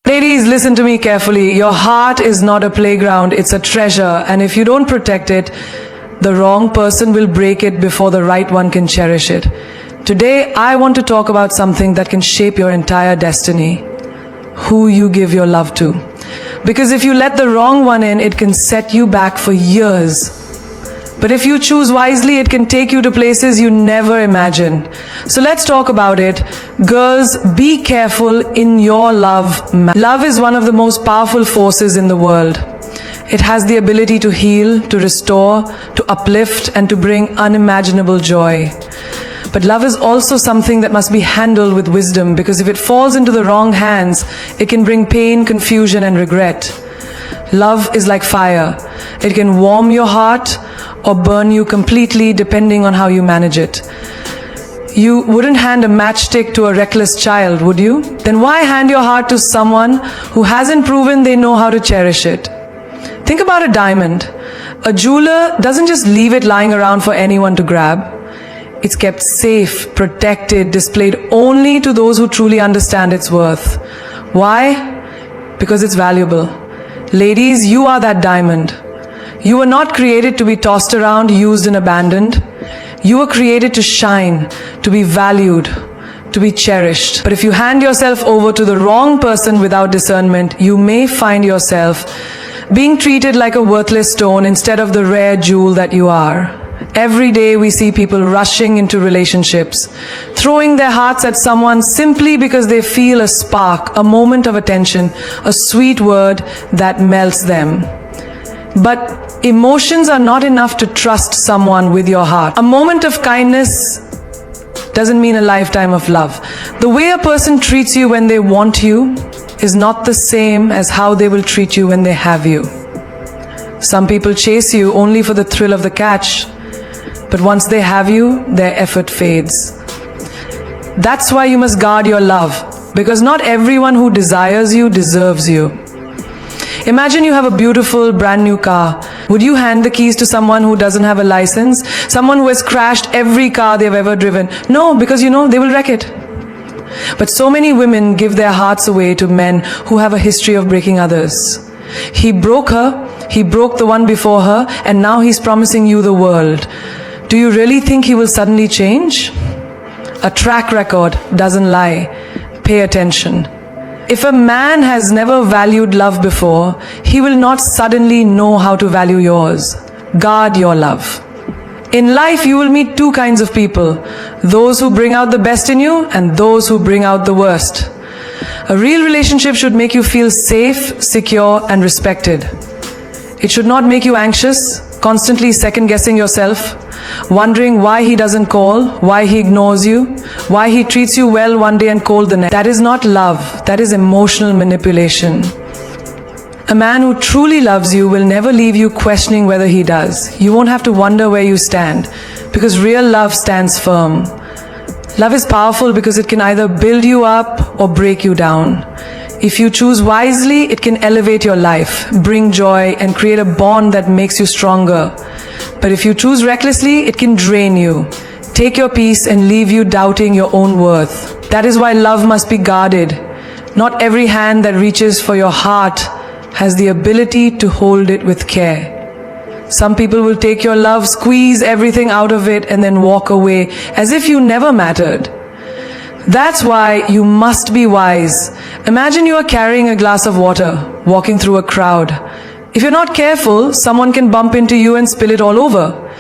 Ladies, listen to me carefully. Your heart is not a playground, it's a treasure. And if you don't protect it, the wrong person will break it before the right one can cherish it. Today, I want to talk about something that can shape your entire destiny. Who you give your love to. Because if you let the wrong one in, it can set you back for years. But if you choose wisely, it can take you to places you never imagined. So let's talk about it. Girls, be careful in your love. Love is one of the most powerful forces in the world. It has the ability to heal, to restore, to uplift, and to bring unimaginable joy. But love is also something that must be handled with wisdom, because if it falls into the wrong hands, it can bring pain, confusion, and regret. Love is like fire. It can warm your heart or burn you completely depending on how you manage it. You wouldn't hand a matchstick to a reckless child, would you? Then why hand your heart to someone who hasn't proven they know how to cherish it? Think about a diamond. A jeweler doesn't just leave it lying around for anyone to grab. It's kept safe, protected, displayed only to those who truly understand its worth. Why? Because it's valuable. Ladies, you are that diamond. You were not created to be tossed around, used and abandoned. You were created to shine, to be valued, to be cherished. But if you hand yourself over to the wrong person without discernment, you may find yourself being treated like a worthless stone instead of the rare jewel that you are. Every day we see people rushing into relationships, throwing their hearts at someone simply because they feel a spark, a moment of attention, a sweet word that melts them. But emotions are not enough to trust someone with your heart. A moment of kindness doesn't mean a lifetime of love. The way a person treats you when they want you is not the same as how they will treat you when they have you. Some people chase you only for the thrill of the catch, but once they have you, their effort fades. That's why you must guard your love, because not everyone who desires you deserves you. Imagine you have a beautiful brand new car. Would you hand the keys to someone who doesn't have a license? Someone who has crashed every car they've ever driven? No, because you know they will wreck it. But so many women give their hearts away to men who have a history of breaking others. He broke her, he broke the one before her, and now he's promising you the world. Do you really think he will suddenly change? A track record doesn't lie. Pay attention. If a man has never valued love before, he will not suddenly know how to value yours. Guard your love. In life, you will meet two kinds of people: those who bring out the best in you and those who bring out the worst. A real relationship should make you feel safe, secure, and respected. It should not make you anxious, constantly second-guessing yourself, wondering why he doesn't call, why he ignores you, why he treats you well one day and cold the next. That is not love, that is emotional manipulation. A man who truly loves you will never leave you questioning whether he does. You won't have to wonder where you stand, because real love stands firm. Love is powerful because it can either build you up or break you down. If you choose wisely, it can elevate your life, bring joy, and create a bond that makes you stronger. But if you choose recklessly, it can drain you, take your peace, and leave you doubting your own worth. That is why love must be guarded. Not every hand that reaches for your heart has the ability to hold it with care. Some people will take your love, squeeze everything out of it, and then walk away as if you never mattered. That's why you must be wise. Imagine you are carrying a glass of water, walking through a crowd. If you're not careful, someone can bump into you and spill it all over.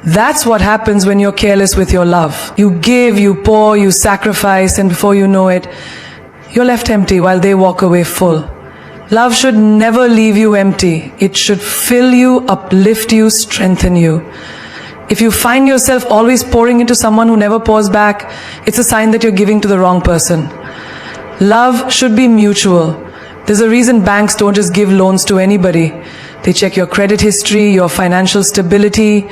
That's what happens when you're careless with your love. You give, you pour, you sacrifice, and before you know it, you're left empty while they walk away full. Love should never leave you empty. It should fill you, uplift you, strengthen you. If you find yourself always pouring into someone who never pours back, it's a sign that you're giving to the wrong person. Love should be mutual. There's a reason banks don't just give loans to anybody. They check your credit history, your financial stability,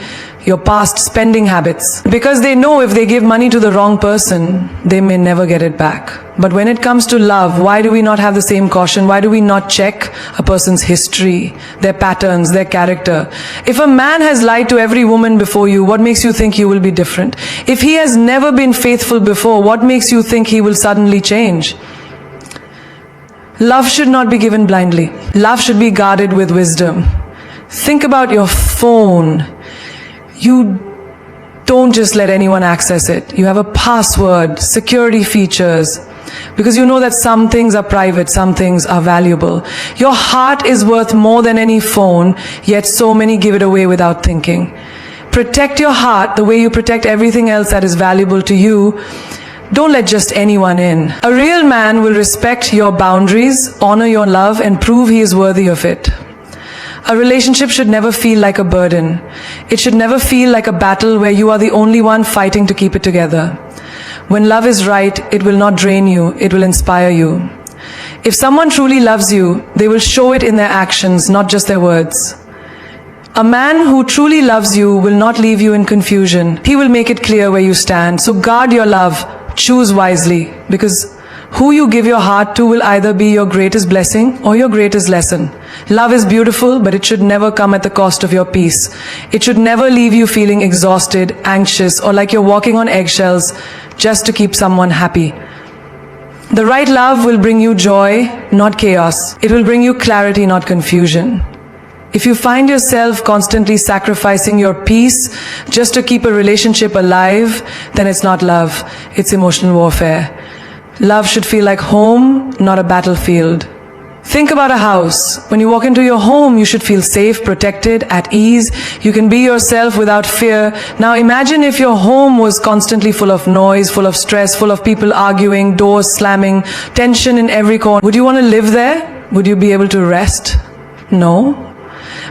your past spending habits. Because they know if they give money to the wrong person, they may never get it back. But when it comes to love, why do we not have the same caution? Why do we not check a person's history, their patterns, their character? If a man has lied to every woman before you, what makes you think you will be different? If he has never been faithful before, what makes you think he will suddenly change? Love should not be given blindly. Love should be guarded with wisdom. Think about your phone. You don't just let anyone access it. You have a password, security features, because you know that some things are private, some things are valuable. Your heart is worth more than any phone, yet so many give it away without thinking. Protect your heart the way you protect everything else that is valuable to you. Don't let just anyone in. A real man will respect your boundaries, honor your love, and prove he is worthy of it. A relationship should never feel like a burden. It should never feel like a battle where you are the only one fighting to keep it together. When love is right, it will not drain you, it will inspire you. If someone truly loves you, they will show it in their actions, not just their words. A man who truly loves you will not leave you in confusion. He will make it clear where you stand. So guard your love, choose wisely, because who you give your heart to will either be your greatest blessing or your greatest lesson. Love is beautiful, but it should never come at the cost of your peace. It should never leave you feeling exhausted, anxious, or like you're walking on eggshells just to keep someone happy. The right love will bring you joy, not chaos. It will bring you clarity, not confusion. If you find yourself constantly sacrificing your peace just to keep a relationship alive, then it's not love, it's emotional warfare. Love should feel like home, not a battlefield. Think about a house. When you walk into your home, you should feel safe, protected, at ease. You can be yourself without fear. Now imagine if your home was constantly full of noise, full of stress, full of people arguing, doors slamming, tension in every corner. Would you want to live there? Would you be able to rest? No.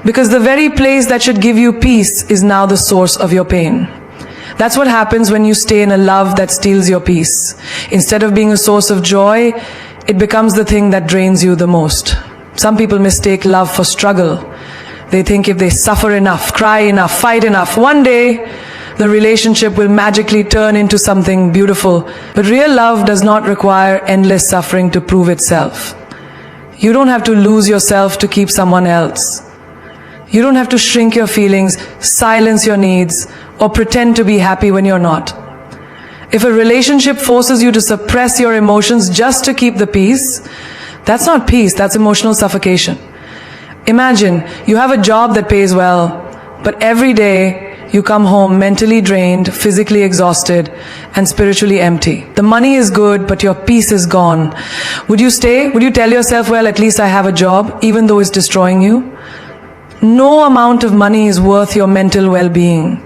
Because the very place that should give you peace is now the source of your pain. That's what happens when you stay in a love that steals your peace. Instead of being a source of joy, it becomes the thing that drains you the most. Some people mistake love for struggle. They think if they suffer enough, cry enough, fight enough, one day the relationship will magically turn into something beautiful. But real love does not require endless suffering to prove itself. You don't have to lose yourself to keep someone else. You don't have to shrink your feelings, silence your needs, or pretend to be happy when you're not. If a relationship forces you to suppress your emotions just to keep the peace, that's not peace, that's emotional suffocation. Imagine you have a job that pays well, but every day you come home mentally drained, physically exhausted, and spiritually empty. The money is good, but your peace is gone. Would you stay? Would you tell yourself, well, at least I have a job, even though it's destroying you? No amount of money is worth your mental well-being.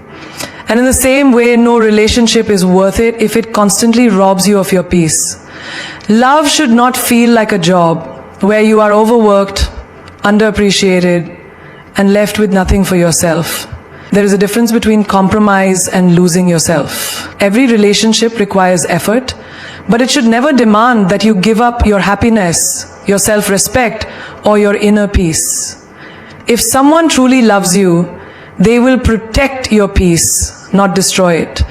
And in the same way, no relationship is worth it if it constantly robs you of your peace. Love should not feel like a job where you are overworked, underappreciated, and left with nothing for yourself. There is a difference between compromise and losing yourself. Every relationship requires effort, but it should never demand that you give up your happiness, your self-respect, or your inner peace. If someone truly loves you, they will protect your peace, not destroy it.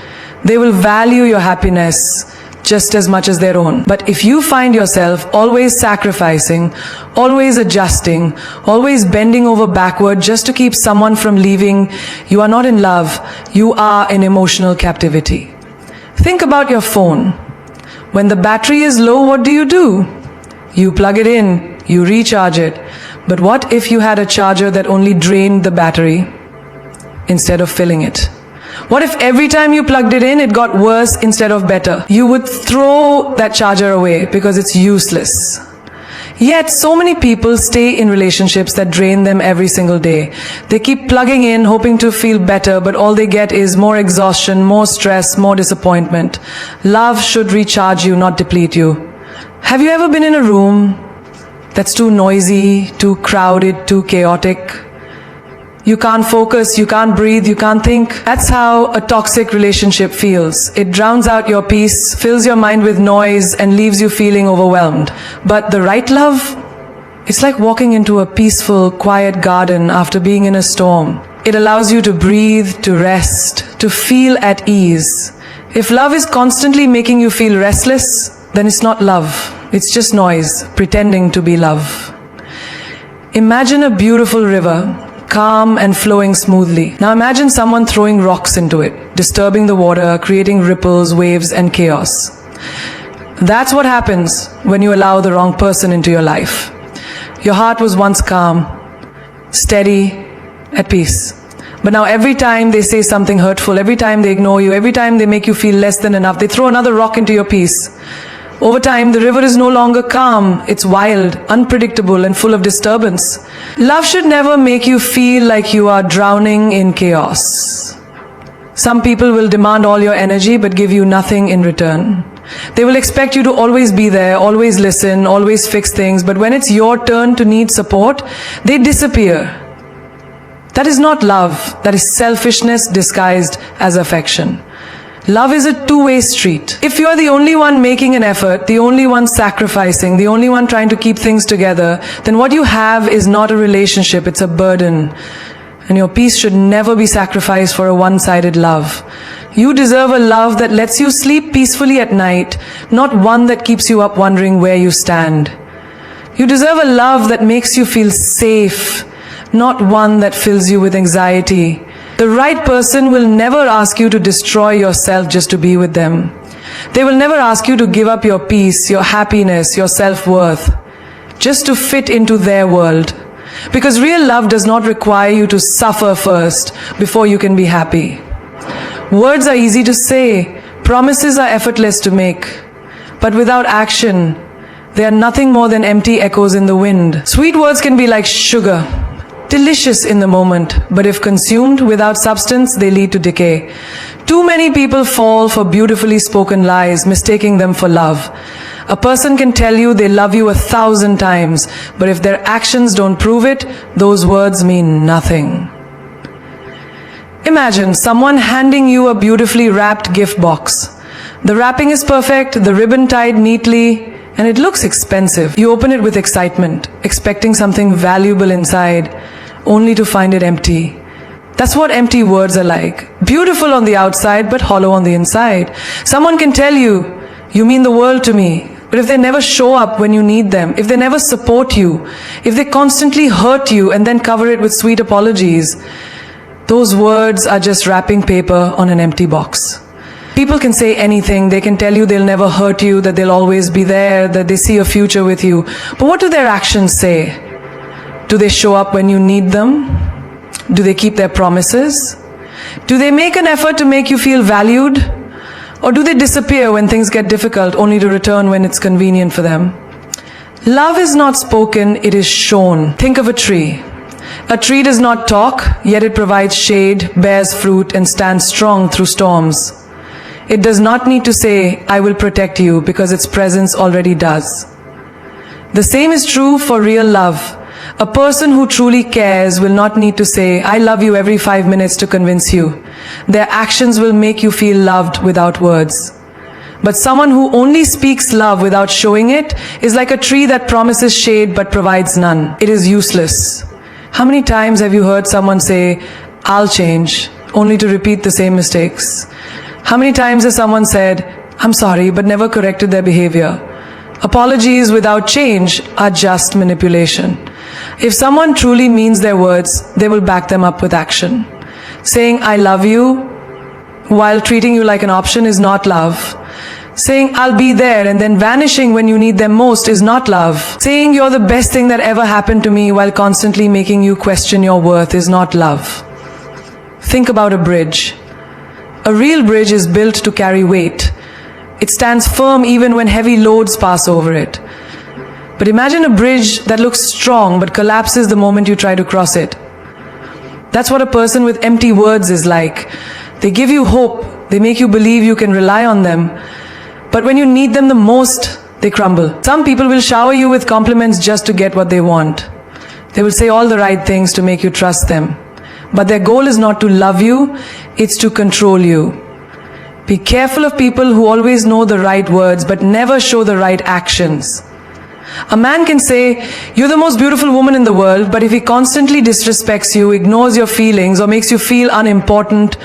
They will value your happiness just as much as their own. But if you find yourself always sacrificing, always adjusting, always bending over backward just to keep someone from leaving, you are not in love, you are in emotional captivity. Think about your phone. When the battery is low, what do? You plug it in, you recharge it. But what if you had a charger that only drained the battery instead of filling it? What if every time you plugged it in, it got worse instead of better? You would throw that charger away because it's useless. Yet so many people stay in relationships that drain them every single day. They keep plugging in, hoping to feel better, but all they get is more exhaustion, more stress, more disappointment. Love should recharge you, not deplete you. Have you ever been in a room that's too noisy, too crowded, too chaotic? You can't focus, you can't breathe, you can't think. That's how a toxic relationship feels. It drowns out your peace, fills your mind with noise, and leaves you feeling overwhelmed. But the right love, it's like walking into a peaceful, quiet garden after being in a storm. It allows you to breathe, to rest, to feel at ease. If love is constantly making you feel restless, then it's not love. It's just noise, pretending to be love. Imagine a beautiful river, calm and flowing smoothly. Now imagine someone throwing rocks into it, disturbing the water, creating ripples, waves, and chaos. That's what happens when you allow the wrong person into your life. Your heart was once calm, steady, at peace. But now every time they say something hurtful, every time they ignore you, every time they make you feel less than enough, they throw another rock into your peace. Over time, the river is no longer calm. It's wild, unpredictable, and full of disturbance. Love should never make you feel like you are drowning in chaos. Some people will demand all your energy but give you nothing in return. They will expect you to always be there, always listen, always fix things, but when it's your turn to need support, they disappear. That is not love. That is selfishness disguised as affection. Love is a two-way street. If you are the only one making an effort, the only one sacrificing, the only one trying to keep things together, then what you have is not a relationship, it's a burden. And your peace should never be sacrificed for a one-sided love. You deserve a love that lets you sleep peacefully at night, not one that keeps you up wondering where you stand. You deserve a love that makes you feel safe, not one that fills you with anxiety. The right person will never ask you to destroy yourself just to be with them. They will never ask you to give up your peace, your happiness, your self-worth, just to fit into their world. Because real love does not require you to suffer first before you can be happy. Words are easy to say, promises are effortless to make, but without action, they are nothing more than empty echoes in the wind. Sweet words can be like sugar, delicious in the moment, but if consumed without substance, they lead to decay. Too many people fall for beautifully spoken lies, mistaking them for love. A person can tell you they love you 1,000 times, but if their actions don't prove it, those words mean nothing. Imagine someone handing you a beautifully wrapped gift box. The wrapping is perfect, the ribbon tied neatly, and it looks expensive. You open it with excitement, expecting something valuable inside, only to find it empty. That's what empty words are like. Beautiful on the outside, but hollow on the inside. Someone can tell you, you mean the world to me, but if they never show up when you need them, if they never support you, if they constantly hurt you and then cover it with sweet apologies, those words are just wrapping paper on an empty box. People can say anything. They can tell you they'll never hurt you, that they'll always be there, that they see a future with you. But what do their actions say? Do they show up when you need them? Do they keep their promises? Do they make an effort to make you feel valued? Or do they disappear when things get difficult, only to return when it's convenient for them? Love is not spoken, it is shown. Think of a tree. A tree does not talk, yet it provides shade, bears fruit, and stands strong through storms. It does not need to say, I will protect you, because its presence already does. The same is true for real love. A person who truly cares will not need to say, I love you every 5 minutes to convince you. Their actions will make you feel loved without words. But someone who only speaks love without showing it is like a tree that promises shade but provides none. It is useless. How many times have you heard someone say, I'll change, only to repeat the same mistakes? How many times has someone said, I'm sorry, but never corrected their behavior? Apologies without change are just manipulation. If someone truly means their words, they will back them up with action. Saying, I love you, while treating you like an option is not love. Saying, I'll be there, and then vanishing when you need them most is not love. Saying, you're the best thing that ever happened to me, while constantly making you question your worth is not love. Think about a bridge. A real bridge is built to carry weight. It stands firm even when heavy loads pass over it. But imagine a bridge that looks strong but collapses the moment you try to cross it. That's what a person with empty words is like. They give you hope. They make you believe you can rely on them. But when you need them the most, they crumble. Some people will shower you with compliments just to get what they want. They will say all the right things to make you trust them. But their goal is not to love you, it's to control you. Be careful of people who always know the right words but never show the right actions. A man can say, you're the most beautiful woman in the world, but if he constantly disrespects you, ignores your feelings, or makes you feel unimportant,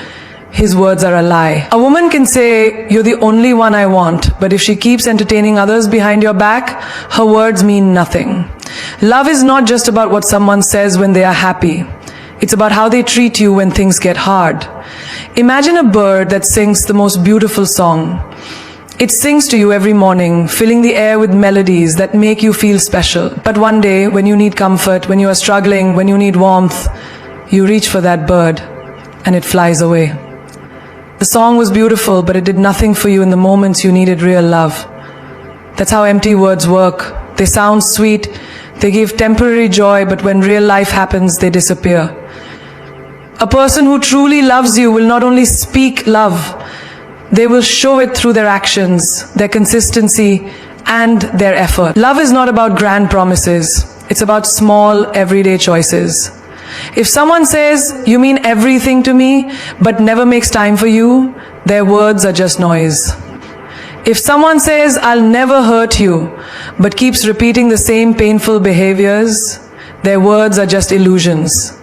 his words are a lie. A woman can say, you're the only one I want, but if she keeps entertaining others behind your back, her words mean nothing. Love is not just about what someone says when they are happy. It's about how they treat you when things get hard. Imagine a bird that sings the most beautiful song. It sings to you every morning, filling the air with melodies that make you feel special. But one day, when you need comfort, when you are struggling, when you need warmth, you reach for that bird and it flies away. The song was beautiful, but it did nothing for you in the moments you needed real love. That's how empty words work. They sound sweet, they give temporary joy, but when real life happens, they disappear. A person who truly loves you will not only speak love, they will show it through their actions, their consistency, and their effort. Love is not about grand promises. It's about small, everyday choices. If someone says, "You mean everything to me," but never makes time for you, their words are just noise. If someone says, "I'll never hurt you," but keeps repeating the same painful behaviors, their words are just illusions.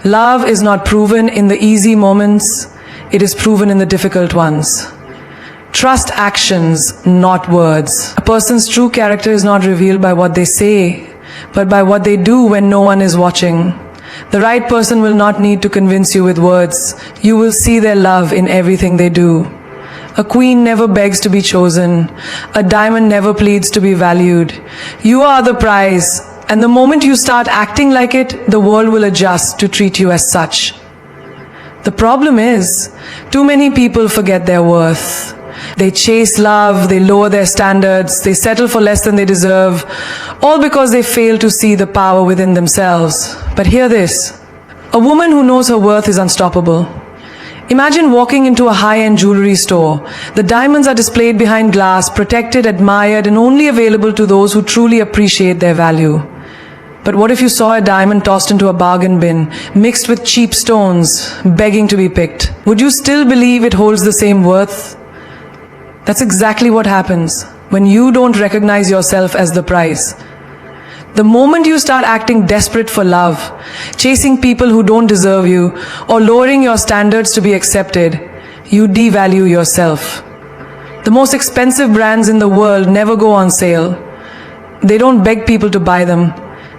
Love is not proven in the easy moments. It is proven in the difficult ones. Trust actions, not words. A person's true character is not revealed by what they say, but by what they do when no one is watching. The right person will not need to convince you with words. You will see their love in everything they do. A queen never begs to be chosen. A diamond never pleads to be valued. You are the prize, and the moment you start acting like it, the world will adjust to treat you as such. The problem is, too many people forget their worth. They chase love, they lower their standards, they settle for less than they deserve, all because they fail to see the power within themselves. But hear this, a woman who knows her worth is unstoppable. Imagine walking into a high-end jewelry store. The diamonds are displayed behind glass, protected, admired, and only available to those who truly appreciate their value. But what if you saw a diamond tossed into a bargain bin, mixed with cheap stones, begging to be picked? Would you still believe it holds the same worth? That's exactly what happens when you don't recognize yourself as the prize. The moment you start acting desperate for love, chasing people who don't deserve you, or lowering your standards to be accepted, you devalue yourself. The most expensive brands in the world never go on sale. They don't beg people to buy them.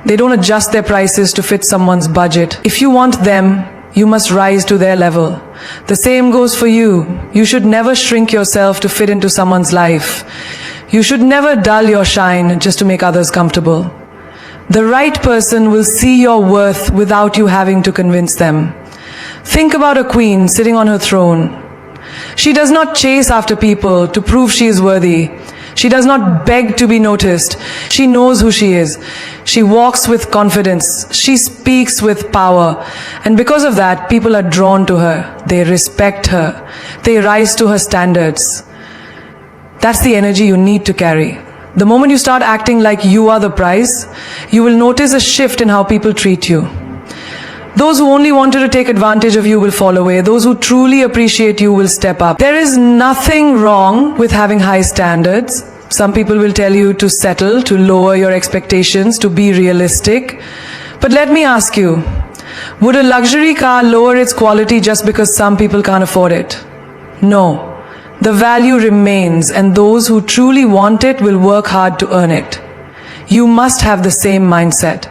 They don't adjust their prices to fit someone's budget. If you want them, you must rise to their level. The same goes for you. You should never shrink yourself to fit into someone's life. You should never dull your shine just to make others comfortable. The right person will see your worth without you having to convince them. Think about a queen sitting on her throne. She does not chase after people to prove she is worthy. She does not beg to be noticed. She knows who she is. She walks with confidence. She speaks with power. And because of that, people are drawn to her. They respect her. They rise to her standards. That's the energy you need to carry. The moment you start acting like you are the prize, you will notice a shift in how people treat you. Those who only wanted to take advantage of you will fall away. Those who truly appreciate you will step up. There is nothing wrong with having high standards. Some people will tell you to settle, to lower your expectations, to be realistic. But let me ask you, would a luxury car lower its quality just because some people can't afford it? No. The value remains, and those who truly want it will work hard to earn it. You must have the same mindset.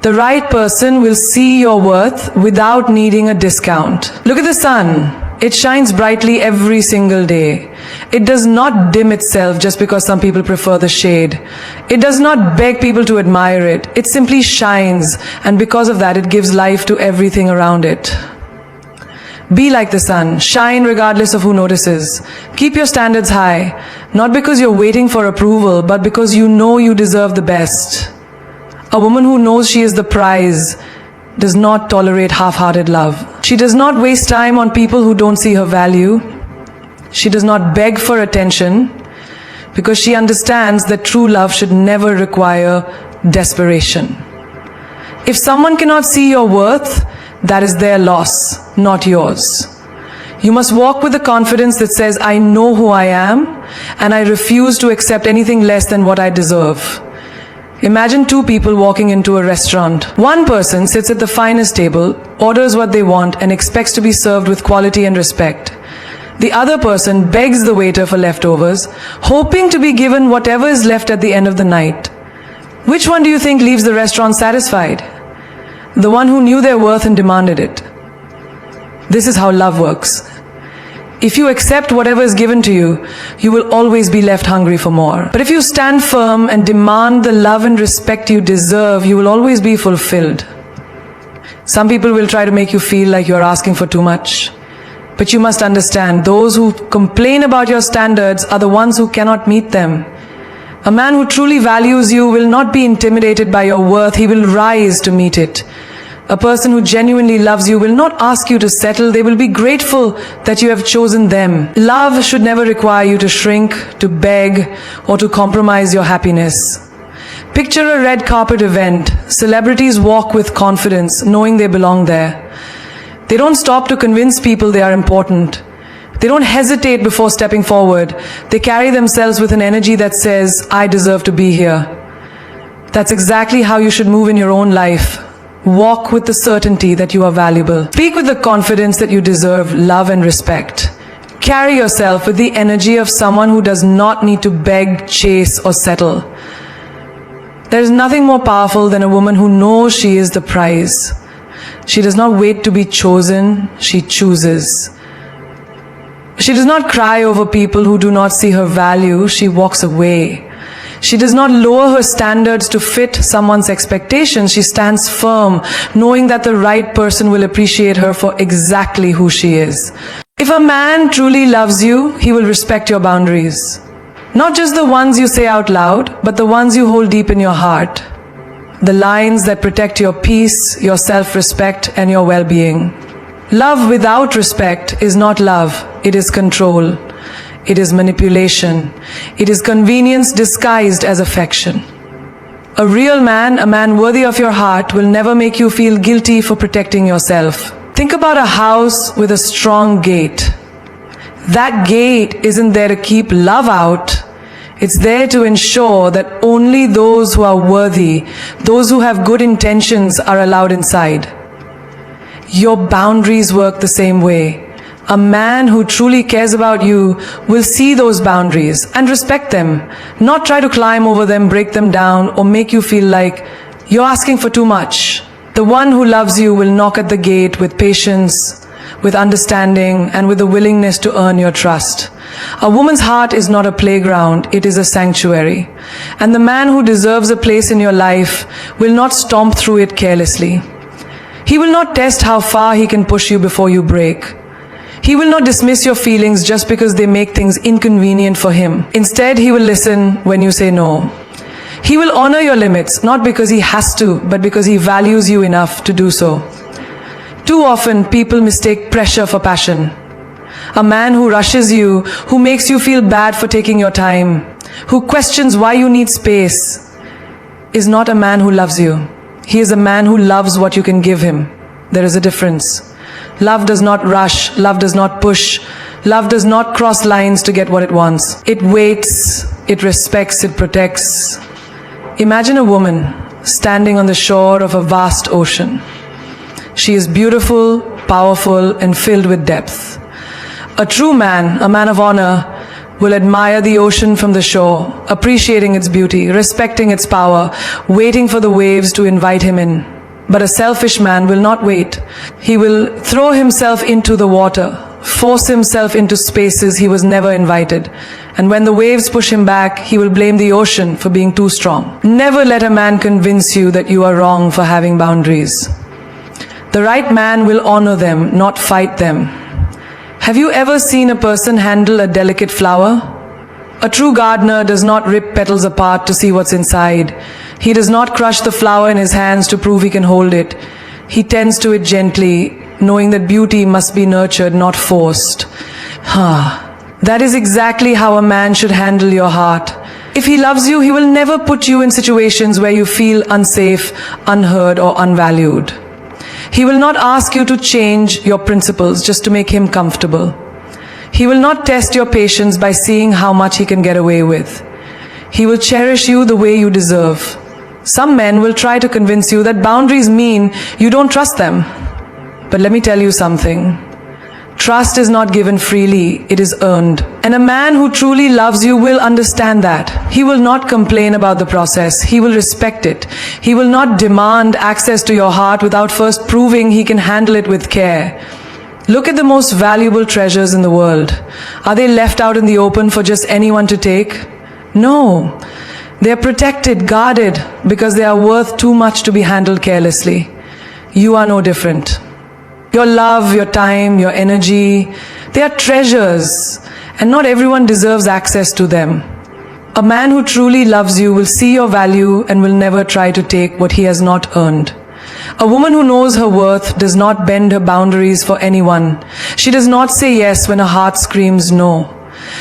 The right person will see your worth without needing a discount. Look at the sun. It shines brightly every single day. It does not dim itself just because some people prefer the shade. It does not beg people to admire it. It simply shines, and because of that, it gives life to everything around it. Be like the sun. Shine regardless of who notices. Keep your standards high, not because you're waiting for approval, but because you know you deserve the best. A woman who knows she is the prize does not tolerate half-hearted love. She does not waste time on people who don't see her value. She does not beg for attention because she understands that true love should never require desperation. If someone cannot see your worth, that is their loss, not yours. You must walk with the confidence that says, I know who I am, and I refuse to accept anything less than what I deserve. Imagine two people walking into a restaurant. One person sits at the finest table, orders what they want, and expects to be served with quality and respect. The other person begs the waiter for leftovers, hoping to be given whatever is left at the end of the night. Which one do you think leaves the restaurant satisfied? The one who knew their worth and demanded it. This is how love works. If you accept whatever is given to you, you will always be left hungry for more. But if you stand firm and demand the love and respect you deserve, you will always be fulfilled. Some people will try to make you feel like you're asking for too much. But you must understand, those who complain about your standards are the ones who cannot meet them. A man who truly values you will not be intimidated by your worth, he will rise to meet it. A person who genuinely loves you will not ask you to settle, they will be grateful that you have chosen them. Love should never require you to shrink, to beg, or to compromise your happiness. Picture a red carpet event. Celebrities walk with confidence, knowing they belong there. They don't stop to convince people they are important. They don't hesitate before stepping forward. They carry themselves with an energy that says, I deserve to be here. That's exactly how you should move in your own life. Walk with the certainty that you are valuable. Speak with the confidence that you deserve love and respect. Carry yourself with the energy of someone who does not need to beg, chase, or settle. There is nothing more powerful than a woman who knows she is the prize. She does not wait to be chosen, she chooses. She does not cry over people who do not see her value, she walks away. She does not lower her standards to fit someone's expectations, she stands firm, knowing that the right person will appreciate her for exactly who she is. If a man truly loves you, he will respect your boundaries. Not just the ones you say out loud, but the ones you hold deep in your heart. The lines that protect your peace, your self-respect, and your well-being. Love without respect is not love, it is control. It is manipulation. It is convenience disguised as affection. A real man, a man worthy of your heart, will never make you feel guilty for protecting yourself. Think about a house with a strong gate. That gate isn't there to keep love out. It's there to ensure that only those who are worthy, those who have good intentions, are allowed inside. Your boundaries work the same way. A man who truly cares about you will see those boundaries and respect them, not try to climb over them, break them down, or make you feel like you're asking for too much. The one who loves you will knock at the gate with patience, with understanding, and with the willingness to earn your trust. A woman's heart is not a playground, it is a sanctuary. And the man who deserves a place in your life will not stomp through it carelessly. He will not test how far he can push you before you break. He will not dismiss your feelings just because they make things inconvenient for him. Instead, he will listen when you say no. He will honor your limits, not because he has to, but because he values you enough to do so. Too often, people mistake pressure for passion. A man who rushes you, who makes you feel bad for taking your time, who questions why you need space, is not a man who loves you. He is a man who loves what you can give him. There is a difference. Love does not rush, love does not push, love does not cross lines to get what it wants. It waits, it respects, it protects. Imagine a woman standing on the shore of a vast ocean. She is beautiful, powerful, and filled with depth. A true man, a man of honor, will admire the ocean from the shore, appreciating its beauty, respecting its power, waiting for the waves to invite him in. But a selfish man will not wait. He will throw himself into the water, force himself into spaces he was never invited. And when the waves push him back, he will blame the ocean for being too strong. Never let a man convince you that you are wrong for having boundaries. The right man will honor them, not fight them. Have you ever seen a person handle a delicate flower? A true gardener does not rip petals apart to see what's inside. He does not crush the flower in his hands to prove he can hold it. He tends to it gently, knowing that beauty must be nurtured, not forced. That is exactly how a man should handle your heart. If he loves you, he will never put you in situations where you feel unsafe, unheard, or unvalued. He will not ask you to change your principles just to make him comfortable. He will not test your patience by seeing how much he can get away with. He will cherish you the way you deserve. Some men will try to convince you that boundaries mean you don't trust them. But let me tell you something. Trust is not given freely, it is earned. And a man who truly loves you will understand that. He will not complain about the process, he will respect it. He will not demand access to your heart without first proving he can handle it with care. Look at the most valuable treasures in the world. Are they left out in the open for just anyone to take? No. They are protected, guarded, because they are worth too much to be handled carelessly. You are no different. Your love, your time, your energy, they are treasures, and not everyone deserves access to them. A man who truly loves you will see your value and will never try to take what he has not earned. A woman who knows her worth does not bend her boundaries for anyone. She does not say yes when her heart screams no.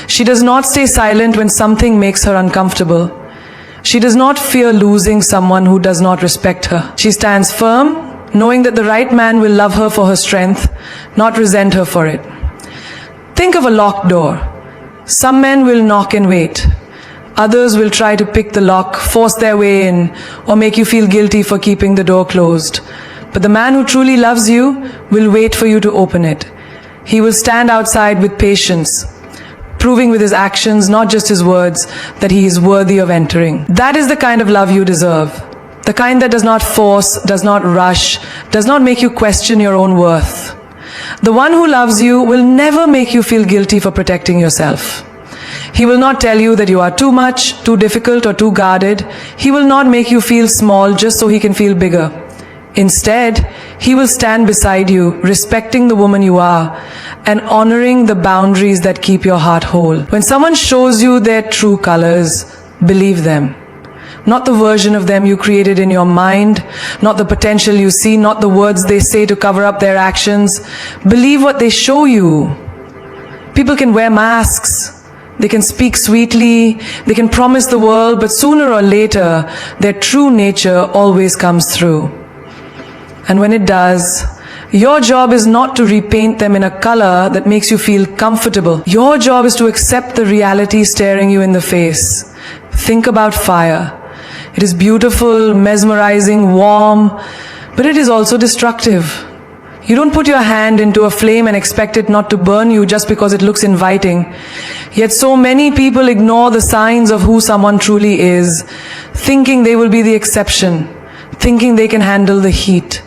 She does not stay silent when something makes her uncomfortable. She does not fear losing someone who does not respect her. She stands firm, knowing that the right man will love her for her strength, not resent her for it. Think of a locked door. Some men will knock and wait. Others will try to pick the lock, force their way in, or make you feel guilty for keeping the door closed. But the man who truly loves you will wait for you to open it. He will stand outside with patience, proving with his actions, not just his words, that he is worthy of entering. That is the kind of love you deserve. The kind that does not force, does not rush, does not make you question your own worth. The one who loves you will never make you feel guilty for protecting yourself. He will not tell you that you are too much, too difficult, or too guarded. He will not make you feel small just so he can feel bigger. Instead, he will stand beside you, respecting the woman you are, and honoring the boundaries that keep your heart whole. When someone shows you their true colors, believe them. Not the version of them you created in your mind, not the potential you see, not the words they say to cover up their actions. Believe what they show you. People can wear masks. They can speak sweetly, they can promise the world, but sooner or later, their true nature always comes through. And when it does, your job is not to repaint them in a color that makes you feel comfortable. Your job is to accept the reality staring you in the face. Think about fire. It is beautiful, mesmerizing, warm, but it is also destructive. You don't put your hand into a flame and expect it not to burn you just because it looks inviting. Yet so many people ignore the signs of who someone truly is, thinking they will be the exception, thinking they can handle the heat.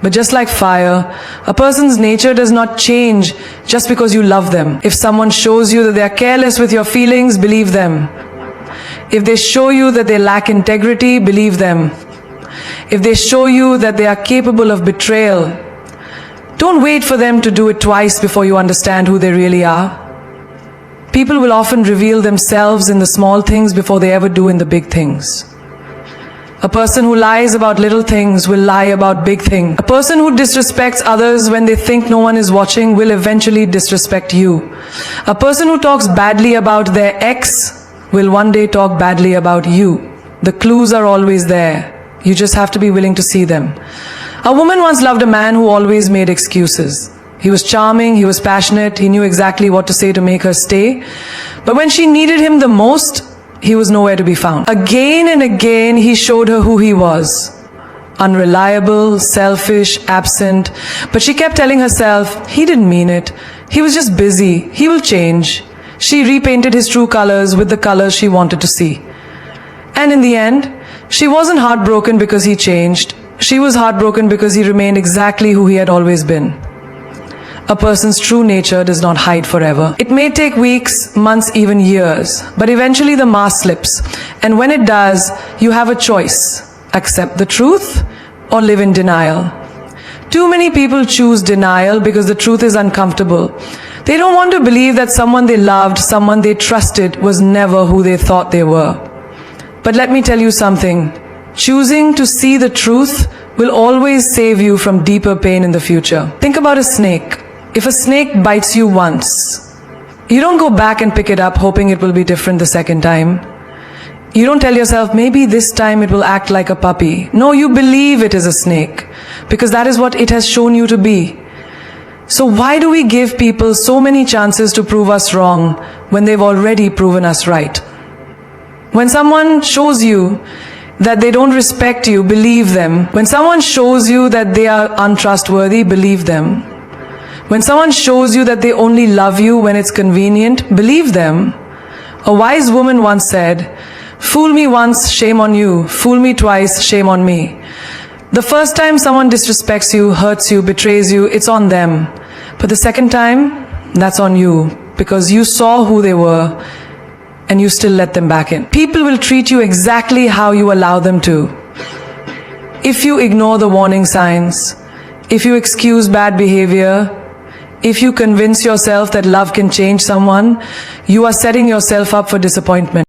But just like fire, a person's nature does not change just because you love them. If someone shows you that they are careless with your feelings, believe them. If they show you that they lack integrity, believe them. If they show you that they are capable of betrayal, don't wait for them to do it twice before you understand who they really are. People will often reveal themselves in the small things before they ever do in the big things. A person who lies about little things will lie about big things. A person who disrespects others when they think no one is watching will eventually disrespect you. A person who talks badly about their ex will one day talk badly about you. The clues are always there. You just have to be willing to see them. A woman once loved a man who always made excuses. He was charming, he was passionate, he knew exactly what to say to make her stay. But when she needed him the most, he was nowhere to be found. Again and again, he showed her who he was. Unreliable, selfish, absent. But she kept telling herself, he didn't mean it. He was just busy. He will change. She repainted his true colors with the colors she wanted to see. And in the end, she wasn't heartbroken because he changed. She was heartbroken because he remained exactly who he had always been. A person's true nature does not hide forever. It may take weeks, months, even years, but eventually the mask slips. And when it does, you have a choice. Accept the truth or live in denial. Too many people choose denial because the truth is uncomfortable. They don't want to believe that someone they loved, someone they trusted, was never who they thought they were. But let me tell you something. Choosing to see the truth will always save you from deeper pain in the future. Think about a snake. If a snake bites you once, you don't go back and pick it up hoping it will be different the second time. You don't tell yourself, maybe this time it will act like a puppy. No, you believe it is a snake because that is what it has shown you to be. So why do we give people so many chances to prove us wrong when they've already proven us right? When someone shows you that they don't respect you, believe them. When someone shows you that they are untrustworthy, believe them. When someone shows you that they only love you when it's convenient, believe them. A wise woman once said, "Fool me once, shame on you. Fool me twice, shame on me." The first time someone disrespects you, hurts you, betrays you, it's on them. But the second time, that's on you, because you saw who they were and you still let them back in. People will treat you exactly how you allow them to. If you ignore the warning signs, if you excuse bad behavior, if you convince yourself that love can change someone, you are setting yourself up for disappointment.